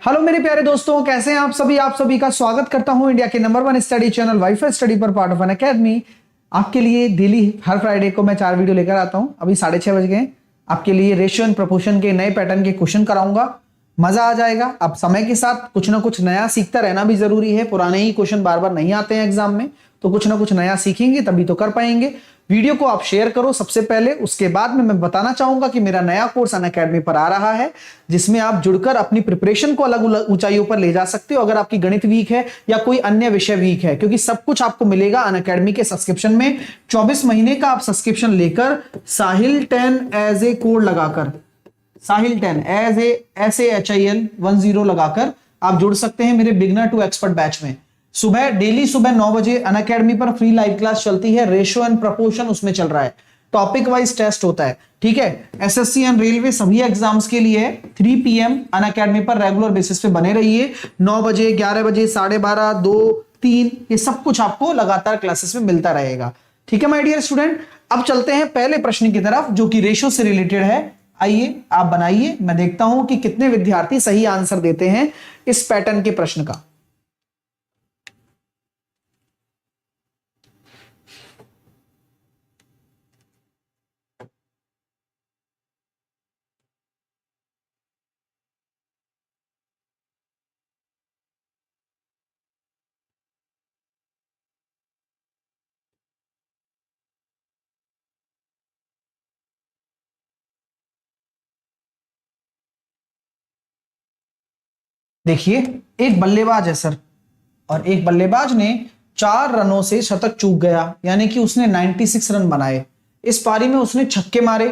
Hello मेरे प्यारे दोस्तों, कैसे हैं आप सभी का स्वागत करता हूं इंडिया के number 1 study channel wifi study पर पार्ट ऑफ एन अकेडमी। आपके लिए डेली हर फ्राइडे को मैं 4 वीडियो लेकर आता हूं। अभी 6:30 बज गए। आपके लिए रेशियो एंड प्रोपोर्शन के नए पैटर्न के क्वेश्चन कराऊंगा, मजा आ जाएगा। अब समय के साथ कुछ ना कुछ नया सीखता रहना भी जरूरी है। पुराने ही क्वेश्चन बार बार नहीं आते हैं एग्जाम में, तो कुछ ना कुछ नया सीखेंगे तभी तो कर पाएंगे। वीडियो को आप शेयर करो सबसे पहले, उसके बाद में मैं बताना चाहूंगा कि मेरा नया कोर्स अनअकैडमी पर आ रहा है, जिसमें आप जुड़कर अपनी प्रिपरेशन को अलग ऊंचाइयों पर ले जा सकते हो। अगर आपकी गणित वीक है या कोई अन्य विषय वीक है, क्योंकि सब कुछ आपको मिलेगा अनअकैडमी के सब्सक्रिप्शन में। 24 महीने का आप सब्सक्रिप्शन लेकर साहिल 10 एज ए कोड लगाकर, साहिल 10 एज ए SAHIL 10 लगाकर आप जुड़ सकते हैं मेरे बिगनर टू एक्सपर्ट बैच में। डेली सुबह 9 बजे अनअकैडमी पर फ्री लाइव क्लास चलती है। रेशियो एंड प्रोपोर्शन उसमें चल रहा है, टॉपिक वाइज टेस्ट होता है, ठीक है। एसएससी एंड रेलवे सभी एग्जाम्स के लिए 3 PM अनअकैडमी पर रेगुलर बेसिस पे बने रहिए। 9 बजे, 11 बजे, 12:30, 2, 3, ये सब कुछ आपको लगातार क्लासेस में मिलता रहेगा, ठीक है माय डियर स्टूडेंट। अब चलते हैं पहले प्रश्न की तरफ, जो कि रेशियो से रिलेटेड है। आइए आप बनाइए, मैं देखता हूं कि कितने विद्यार्थी सही आंसर देते हैं इस पैटर्न के प्रश्न का। देखिए, एक बल्लेबाज है सर, और एक बल्लेबाज ने 4 रनों से शतक चूक गया, यानी कि उसने 96 रन बनाए। इस पारी में उसने छक्के मारे,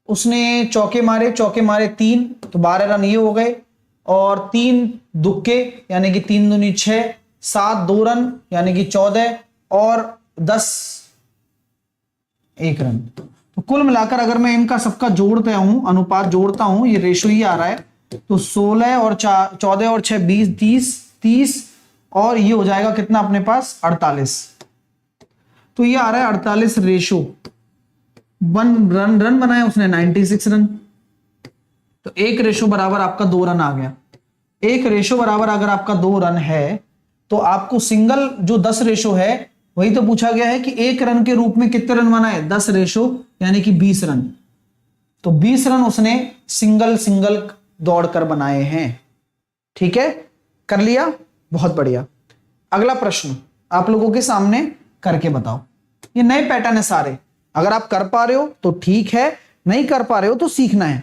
उसने चौके मारे 3, तो 12 रन ये हो गए, और 3 दुक्के यानी कि 3 दूनी 6, 7 2 रन यानी कि 14, और 10 1 रन। तो कुल मिलाकर अगर मैं इनका सबका जोड़ता हूं, अनुपात जोड़ता हूं, ये रेशो ही आ रहा है, तो 16 और 14 और 6 20, 30, और ये हो जाएगा कितना अपने पास 48। तो ये आ रहा है 48 रेशो। 1 रन बनाया उसने 96 रन, तो 1 रेशो बराबर आपका 2 रन आ गया। 1 रेशो बराबर अगर आपका 2 रन है, तो आपको सिंगल जो 10 रेशो है, वही तो पूछा गया है कि 1 रन के रूप में कितने रन बनाए, 10 रेशो यानी कि 20 रन। तो 20 रन उसने सिंगल दौड़कर बनाए हैं, ठीक है। कर लिया, बहुत बढ़िया। अगला प्रश्न आप लोगों के सामने करके बताओ। ये नए पैटर्न है सारे, अगर आप कर पा रहे हो तो ठीक है, नहीं कर पा रहे हो तो सीखना है।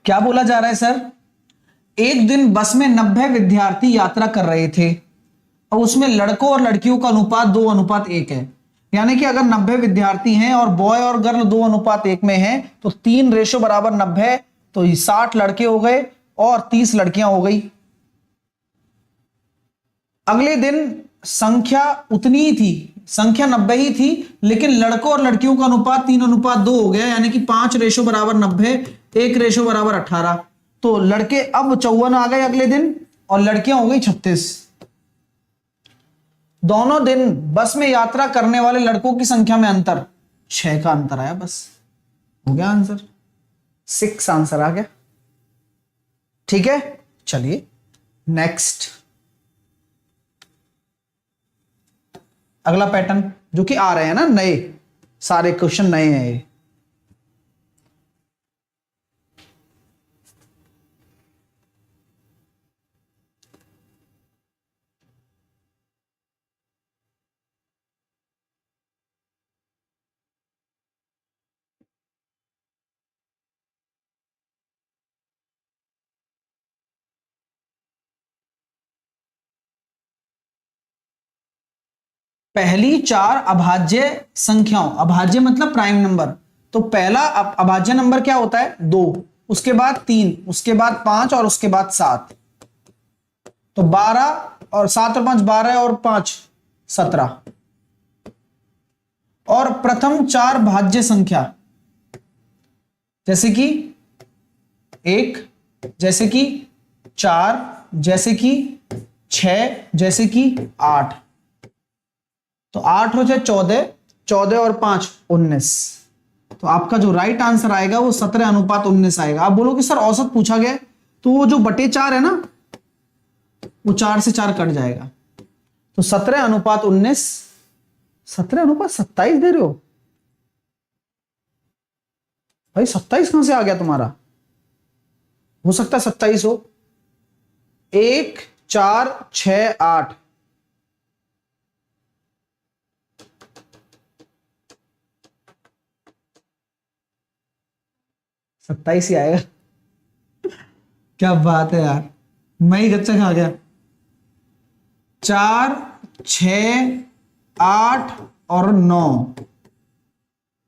क्या बोला जा रहा है सर? एक दिन बस में 90 विद्यार्थी यात्रा कर रहे थे, और उसमें लड़कों और लड़कियों का अनुपात 2:1 है। यानी कि अगर 90 विद्यार्थी हैं और बॉय और गर्ल 2:1 में है, तो 3 रेशो बराबर 90, तो 60 लड़के हो गए और 30 लड़कियां हो गई। अगले दिन संख्या उतनी ही थी, संख्या 90 ही थी, लेकिन लड़कों और लड़कियों का अनुपात 3:2 हो गया, यानी कि 5 रेशो बराबर 90, 1 रेशो बराबर 18। तो लड़के अब 54 आ गए अगले दिन, और लड़कियां हो गई 36। दोनों दिन बस में यात्रा करने वाले लड़कों की संख्या में अंतर 6 का अंतर आया, बस हो गया आंसर, 6 आंसर आ गया, ठीक है। चलिए नेक्स्ट, अगला पैटर्न जो कि आ रहे हैं ना नए, सारे क्वेश्चन नए हैं ये। पहली 4 अभाज्य संख्याओं, अभाज्य मतलब प्राइम नंबर, तो पहला अभाज्य नंबर क्या होता है 2, उसके बाद 3, उसके बाद 5 और उसके बाद 7। तो 12 और 7 और 5 12 और 5 17। और प्रथम 4 भाज्य संख्या जैसे कि 1, जैसे कि 4, जैसे कि 6, जैसे कि 8। तो 8 हो जाए 14, 14 और 5 19। तो आपका जो राइट आंसर आएगा वो 17:19 आएगा। आप बोलो कि सर औसत पूछा गया, तो वो जो बटे 4 है ना, वो 4 से 4 कट जाएगा। तो 17:19, 17:27 दे रहे हो भाई? 27 कहां से आ गया तुम्हारा? हो सकता है 27 हो। 1 4 6 8। 27 ही आएगा। क्या बात है यार, मैं ही गच्चा खा गया। 4 6 8 और 9,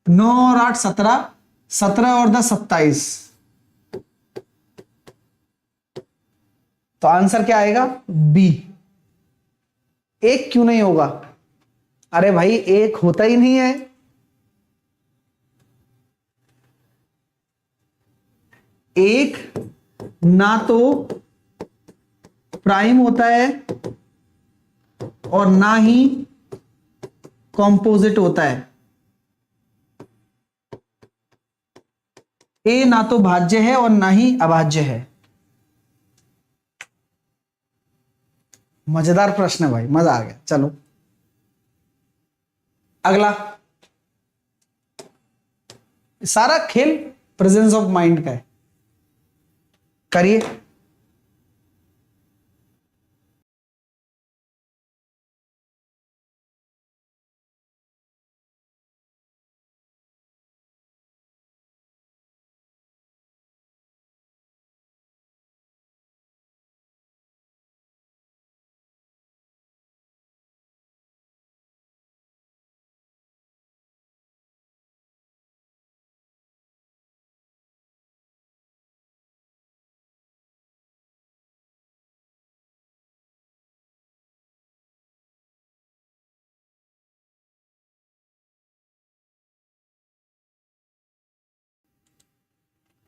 9 और 8 17, 17 और 10 27। तो आंसर क्या आएगा? बी। एक क्यों नहीं होगा? अरे भाई एक होता ही नहीं है। एक ना तो प्राइम होता है और ना ही कॉम्पोजिट होता है। ए ना तो भाज्य है और ना ही अभाज्य है। मजेदार प्रश्न है भाई, मजा आ गया। चलो अगला। सारा खेल प्रेजेंस ऑफ माइंड का है, करिए।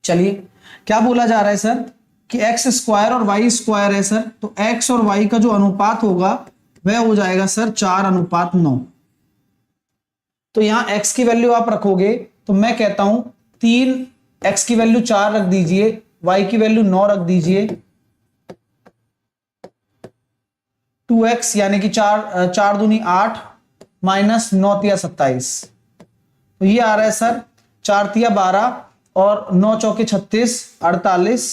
चलिए, क्या बोला जा रहा है सर कि एक्स स्क्वायर और वाई स्क्वायर है सर, तो एक्स और वाई का जो अनुपात होगा वह हो जाएगा सर 4:9। तो यहां एक्स की वैल्यू आप रखोगे तो मैं कहता हूं 3, एक्स की वैल्यू 4 रख दीजिए, वाई की वैल्यू 9 रख दीजिए। 2x यानी कि 4 4 दूनी 8 माइनस 9 तिया 27। तो ये आ रहा है सर 4 तिया 12 और 9 चौके 36 48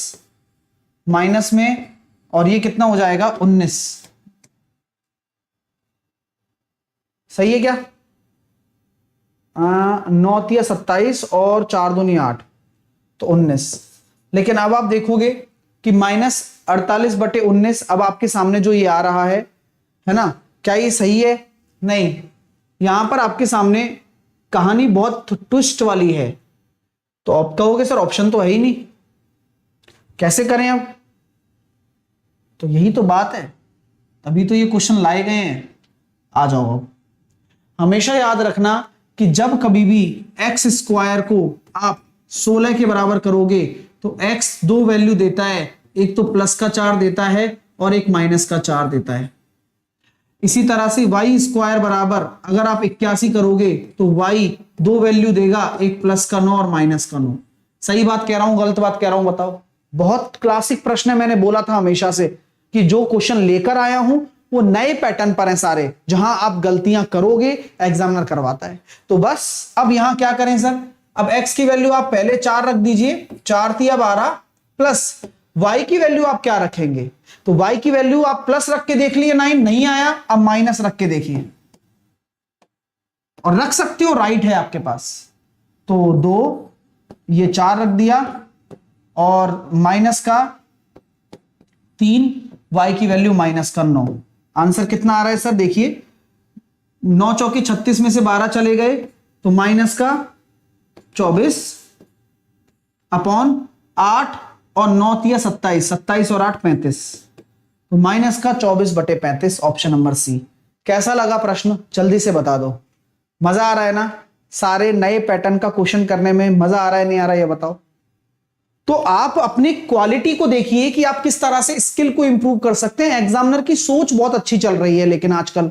माइनस में, और ये कितना हो जाएगा 19। सही है क्या? 9 तिया 27 और 4 दूनी 8 तो 19। लेकिन अब आप देखोगे कि -48/19 अब आपके सामने जो ये आ रहा है ना, क्या ये सही है? नहीं, यहां पर आपके सामने कहानी बहुत ट्विस्ट वाली है। तो आप कहोगे सर ऑप्शन तो है ही नहीं, कैसे करें अब? तो यही तो बात है, तभी तो ये क्वेश्चन लाए गए हैं। आ जाओ। अब हमेशा याद रखना कि जब कभी भी एक्स स्क्वायर को आप 16 के बराबर करोगे तो एक्स दो वैल्यू देता है, एक तो प्लस का 4 देता है और एक माइनस का 4 देता है। इसी तरह से वाई स्क्वायर बराबर अगर आप 81 करोगे तो वाई दो वैल्यू देगा, एक प्लस का 9 और माइनस का 9। सही बात कह रहा हूं, गलत बात कह रहा हूं, बताओ? बहुत क्लासिक प्रश्न है, मैंने बोला था हमेशा से कि जो क्वेश्चन लेकर आया हूं वो नए पैटर्न पर है सारे, जहां आप गलतियां करोगे एग्जामिनर करवाता है। तो बस अब यहां क्या करें सर? अब x की वैल्यू आप पहले 4 रख दीजिए, 4 तिया 12 प्लस y की वैल्यू आप क्या रखेंगे? तो y की वैल्यू आप प्लस रख के देख लिए, 9 नहीं आया, अब माइनस रख के देखिए, और रख सकते हो, राइट है आपके पास। तो 2, ये 4 रख दिया और माइनस का 3, y की वैल्यू माइनस का 9। आंसर कितना आ रहा है सर? देखिए 9 चौके 36 में से 12 चले गए तो माइनस का 24 अपॉन 8 और 9 तिया 27, 27 और 8 35, तो माइनस का 24/35, ऑप्शन नंबर सी। कैसा लगा प्रश्न, जल्दी से बता दो। मजा आ रहा है ना, सारे नए पैटर्न का क्वेश्चन करने में मजा आ रहा है नहीं आ रहा है, ये बताओ। तो आप अपनी क्वालिटी को देखिए कि आप किस तरह से स्किल को इंप्रूव कर सकते हैं। एग्जामिनर की सोच बहुत अच्छी चल रही है, लेकिन आजकल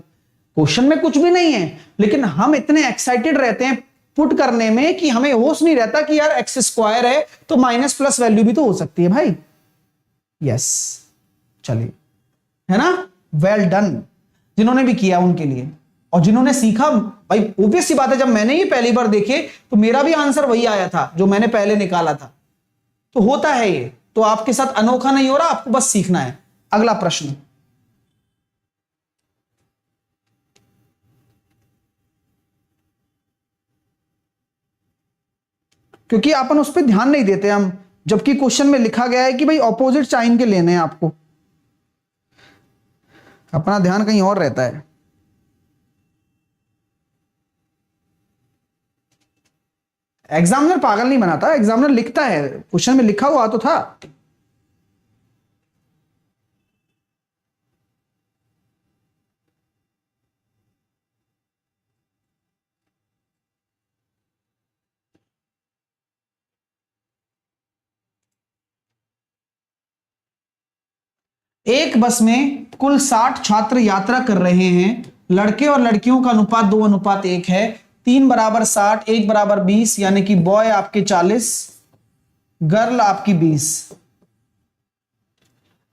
क्वेश्चन में कुछ भी नहीं है, लेकिन हम इतने एक्साइटेड रहते हैं पुट करने में कि हमें होश नहीं रहता कि यार एक्स स्क्वायर है तो माइनस प्लस वैल्यू भी तो हो सकती है भाई। यस, चलिए, है ना, वेल डन जिन्होंने भी किया उनके लिए। और जिन्होंने सीखा, भाई ऑब्वियस सी बात है, जब मैंने ये पहली बार देखे तो मेरा भी आंसर वही आया था जो मैंने पहले निकाला था। तो होता है ये, तो आपके साथ अनोखा नहीं हो रहा, आपको बस सीखना है। अगला प्रश्न, क्योंकि अपन उस पर ध्यान नहीं देते हम, जबकि क्वेश्चन में लिखा गया है कि भाई ऑपोजिट साइन के लेने हैं आपको, अपना ध्यान कहीं और रहता है। एग्जामिनर पागल नहीं बनाता, एग्जामिनर लिखता है, क्वेश्चन में लिखा हुआ तो था। एक बस में कुल 60 छात्र यात्रा कर रहे हैं। लड़के और लड़कियों का अनुपात 2:1 है। 3 = 60, 1 = 20, यानी कि बॉय आपके 40, गर्ल आपकी 20।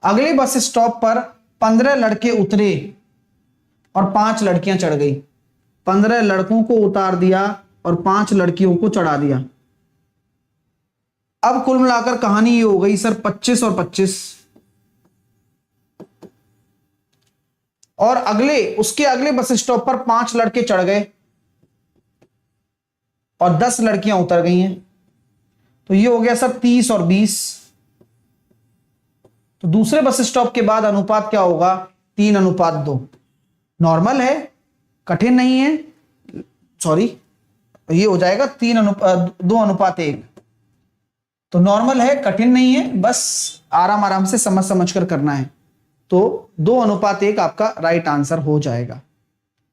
अगले बस स्टॉप पर 15 लड़के उतरे और 5 लड़कियां चढ़ गई। 15 लड़कों को उतार दिया और 5 लड़कियों को चढ़ा दिया। अब कुल मिलाकर कहानी ये हो गई सर 25 और 25। और उसके अगले बस स्टॉप पर 5 लड़के चढ़ गए और 10 लड़कियां उतर गई हैं। तो ये हो गया सर 30 और 20। तो दूसरे बस स्टॉप के बाद अनुपात क्या होगा, 3:2। नॉर्मल है, कठिन नहीं है, सॉरी, ये हो जाएगा 2:1। तो नॉर्मल है, कठिन नहीं है, बस आराम आराम से समझ समझ कर करना है। तो 2:1 आपका राइट आंसर हो जाएगा।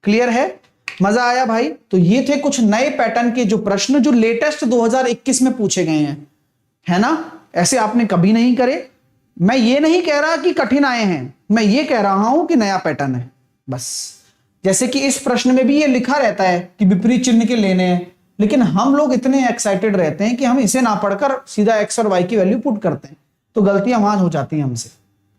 क्लियर है, मजा आया भाई। तो ये थे कुछ नए पैटर्न के जो प्रश्न जो लेटेस्ट 2021 में पूछे गए हैं, है ना। ऐसे आपने कभी नहीं करे। मैं ये नहीं कह रहा कि कठिन आए हैं, मैं ये कह रहा हूं कि नया पैटर्न है बस। जैसे कि इस प्रश्न में भी ये लिखा रहता है कि विपरीत चिन्ह के लेने हैं, लेकिन हम लोग इतने एक्साइटेड रहते हैं कि हम इसे ना पढ़कर सीधा एक्स और वाई की वैल्यू पुट करते हैं, तो गलतियां वहां हो जाती हैं हमसे।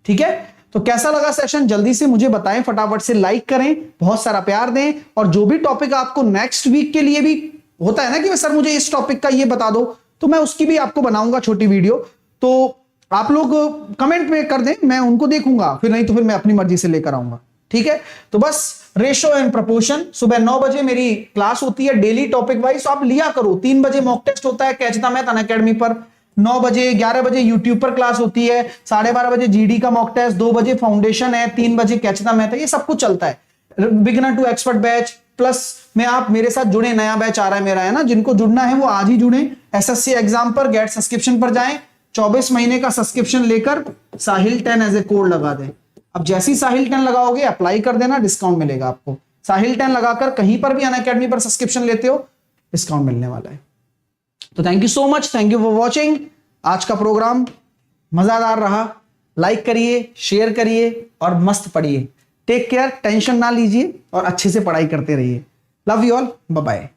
ठीक है, तो कैसा लगा सेशन जल्दी से मुझे बताएं, फटाफट से लाइक करें, बहुत सारा प्यार दें। और जो भी टॉपिक आपको नेक्स्ट वीक के लिए भी होता है ना कि सर मुझे इस टॉपिक का ये बता दो, तो मैं उसकी भी आपको बनाऊंगा छोटी वीडियो। तो आप लोग कमेंट में कर दें, मैं उनको देखूंगा, फिर नहीं तो फिर मैं अपनी मर्जी से लेकर आऊंगा। ठीक है, तो बस रेशो एंड प्रपोर्शन, सुबह 9 बजे मेरी क्लास होती है डेली टॉपिक वाइज, तो आप लिया करो। 3 बजे मॉक टेस्ट होता है कैच द मैथ अनअकैडमी पर, 9 बजे 11 बजे यूट्यूब पर क्लास होती है, 12:30 बजे जीडी का मॉक टेस्ट, 2 बजे फाउंडेशन है, 3 बजे कैच द मैथ है। ये सब कुछ चलता है। Beginner to expert batch plus में आप मेरे साथ जुड़े, नया बैच आ रहा है मेरा, है ना। जिनको जुड़ना है वो आज ही जुड़े। एसएससी एग्जाम पर गेट सब्सक्रिप्शन पर जाएं, 24 महीने का सब्सक्रिप्शन लेकर साहिल 10 एज ए कोड लगा दें। अब जैसी साहिल 10 लगाओगे अप्लाई कर देना, डिस्काउंट मिलेगा आपको। साहिल 10 लगाकर कहीं पर भी अनअकैडमी पर सब्सक्रिप्शन लेते हो, डिस्काउंट मिलने वाला है। तो thank you so much, thank you for watching. आज का प्रोग्राम मजादार रहा। लाइक करिए, शेयर करिए और मस्त पढ़िए। टेक केयर, टेंशन ना लीजिए और अच्छे से पढ़ाई करते रहिए। Love you all, bye bye.